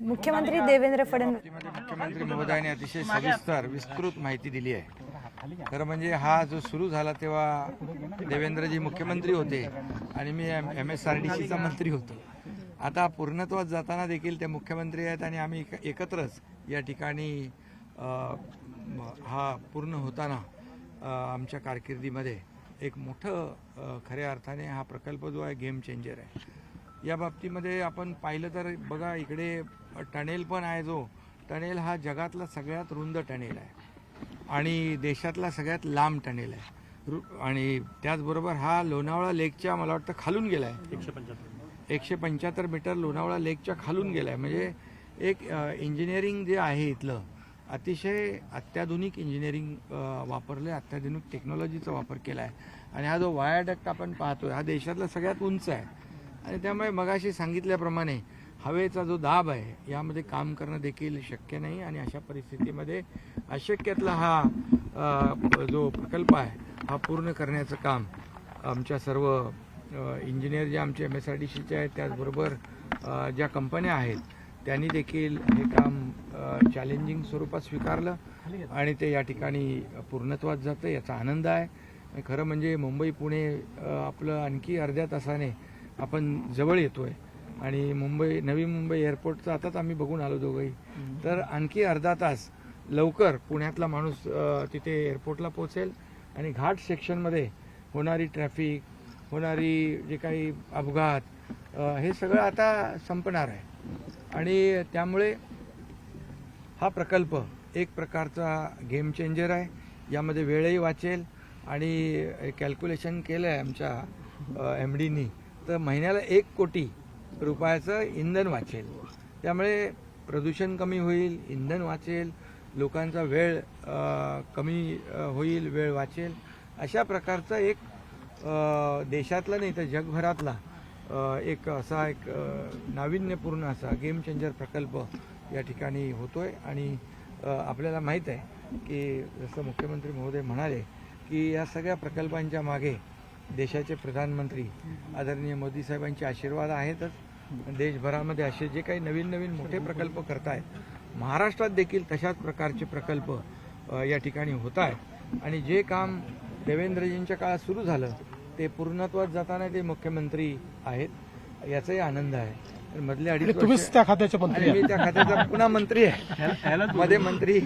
मुख्यमंत्री देवेंद्र फडणवीस मुख्यमंत्री महोदयांनी अतिशय सविस्तर विस्तृत माहिती दिली आहे. खरं म्हणजे हा जो सुरू झाला तेव्हा देवेंद्रजी मुख्यमंत्री होते आणि मी MSRDCचा मंत्री होतो. आता पूर्णत्वात जाताना देखील ते मुख्यमंत्री आहेत आणि आम्ही एकत्रच या ठिकाणी हा पूर्ण होताना आमच्या कारकिर्दीमध्ये एक मोठं खऱ्या अर्थाने हा प्रकल्प जो आहे गेम चेंजर आहे. या बाबतीमध्ये आपण पाहिलं तर बघा इकडे टनेल पण आहे. जो टनेल हा जगातला सगळ्यात रुंद टनेल आहे आणि देशातला सगळ्यात लांब टनेल आहे आणि त्याचबरोबर हा लोणावळा लेकच्या मला वाटतं खालून गेला आहे. 175 मीटर लोणावळा लेकच्या खालून गेला आहे. म्हणजे एक इंजिनिअरिंग जे आहे इथलं अतिशय अत्याधुनिक इंजिनिअरिंग वापरले, अत्याधुनिक टेक्नॉलॉजीचा वापर केला आहे आणि हा जो वायाडक्ट आपण पाहतोय हा देशातला सगळ्यात उंच आहे आणि त्यामुळे मगाशी सांगितल्याप्रमाणे हवेचा जो दाब आहे यामध्ये काम करणं देखील शक्य नाही आणि अशा परिस्थितीमध्ये अशक्यातला हा जो प्रकल्प आहे हा पूर्ण करण्याचं काम आमच्या सर्व इंजिनियर जे आमचे MSRDCचे आहेत त्याचबरोबर ज्या कंपन्या आहेत त्यांनी देखील हे काम चॅलेंजिंग स्वरूपात स्वीकारलं आणि ते या ठिकाणी पूर्णत्वात जातं याचा आनंद आहे. खरं म्हणजे मुंबई पुणे आपलं आणखी अर्ध्या तासाने आपण जवळ येतोय आणि नवी मुंबई एअरपोर्टचं आताच आम्ही बघून आलो दोघंही. तर आणखी अर्धा तास लवकर पुण्यातला माणूस तिथे एअरपोर्टला पोहोचेल आणि घाट सेक्शनमध्ये होणारी ट्रॅफिक, होणारी जे काही अपघात हे सगळं आता संपणार आहे आणि त्यामुळे हा प्रकल्प एक प्रकारचा गेम चेंजर आहे. यामध्ये वेळही वाचेल आणि कॅल्क्युलेशन केलं आहे आमच्या MDनी तर महिन्याला 1 कोटी रुपयाचं इंधन वाचेल. त्यामुळे प्रदूषण कमी होईल, इंधन वाचेल, लोकांचा वेळ कमी होईल, वेळ वाचेल. अशा प्रकारचा एक देशातला नाही तर जगभरातला एक असा एक नाविन्यपूर्ण असा गेम चेंजर प्रकल्प या ठिकाणी होतोय आणि आपल्याला माहीत आहे की जसं मुख्यमंत्री महोदय म्हणाले की या सगळ्या प्रकल्पांच्या मागे देशाचे प्रधानमंत्री आदरणीय मोदी साहेबांचे आशीर्वाद आहेतच. देशभरामध्ये असे जे काही नवीन नवीन मोठे प्रकल्प करतायत महाराष्ट्रात देखील तशाच प्रकारचे प्रकल्प या ठिकाणी होत आहेत आणि जे काम देवेंद्रजींच्या काळात सुरू झालं ते पूर्णत्वात जाताना ते मुख्यमंत्री आहेत याचाही आनंद आहे. मधले 2.5 वर्ष त्या खात्याचे मंत्री मी त्या खात्याचा पुन्हा मंत्री आहे. मध्ये मंत्री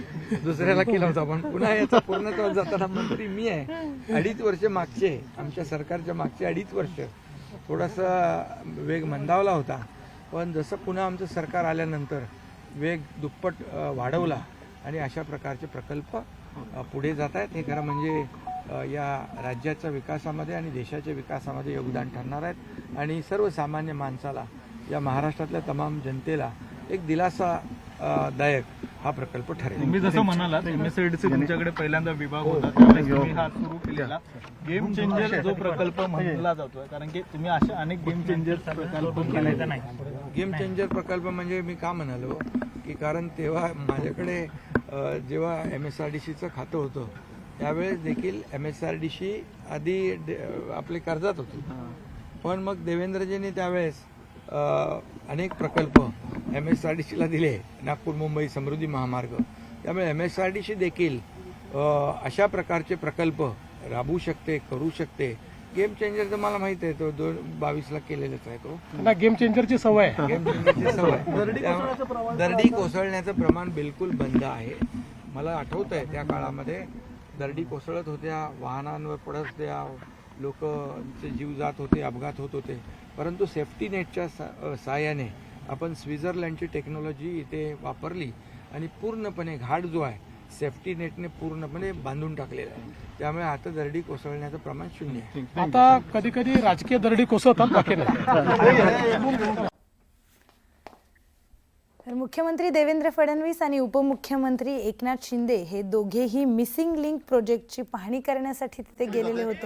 दुसऱ्याला केला होता पण पुन्हा याचा पूर्णत्वात जाताना मंत्री मी आहे. 2.5 वर्ष मागचे आमच्या सरकारच्या मागचे 2.5 वर्ष थोडासा वेग मंदावला होता पण जसं पुन्हा आमचं सरकार आल्यानंतर वेग दुप्पट वाढवला आणि अशा प्रकारचे प्रकल्प पुढे जात आहेत. हे खरं म्हणजे या राज्याच्या विकासामध्ये आणि देशाच्या विकासामध्ये योगदान ठरणार आहेत आणि सर्वसामान्य माणसाला या महाराष्ट्रातल्या तमाम जनतेला एक दिलासादायक हा प्रकल्प ठरेल. तुम्ही जसं म्हणालात MSRDC तुमच्याकडे पहिल्यांदा विभाग होता त्यावेळेस तुम्ही हा सुरू केलेला गेम चेंजर जो प्रकल्प म्हणला जातोय कारण की तुम्ही असे अनेक गेम चेंजर प्रकल्प केले नाही. गेम चेंजर प्रकल्प म्हणजे मी का म्हणालो की कारण तेव्हा माझ्याकडे जेव्हा MSRDCचं खातं होतं त्यावेळेस देखील MSRDC आधी आपले कर्जात होते पण मग देवेंद्रजींनी त्यावेळेस अनेक प्रकल्प MSRDCला दिले. नागपूर मुंबई समृद्धी महामार्ग. त्यामुळे MSRDC देखील अशा प्रकारचे प्रकल्प राबवू शकते, करू शकते. गेम चेंजर तर मला माहित आहे तो 2022ला केलेलाच आहे. तो गेम चेंजरची सवय गेम चेंजरची सवय. दरडी कोसळण्याचं प्रमाण बिलकुल बंद आहे. मला आठवत आहे त्या काळामध्ये दरडी कोसळत होत्या, वाहनांवर पडत होत्या, लोकांचे जीव जात होते, अपघात होत होते परंतु सेफ्टी नेटच्या सहाय्याने आपण स्वित्झर्लंडची टेक्नॉलॉजी इथे वापरली आणि पूर्णपणे घाट जो आहे सेफ्टी नेटने पूर्णपणे बांधून टाकलेला आहे. त्यामुळे आता दरडी कोसळण्याचं प्रमाण 0 आहे. आता कधी कधी राजकीय दरडी कोसळतात बाकी नाही. तर मुख्यमंत्री देवेंद्र फडणवीस आणि उपमुख्यमंत्री एकनाथ शिंदे हे दोघेही मिसिंग लिंक प्रोजेक्टची पाहणी करण्यासाठी तिथे गेलेले होते.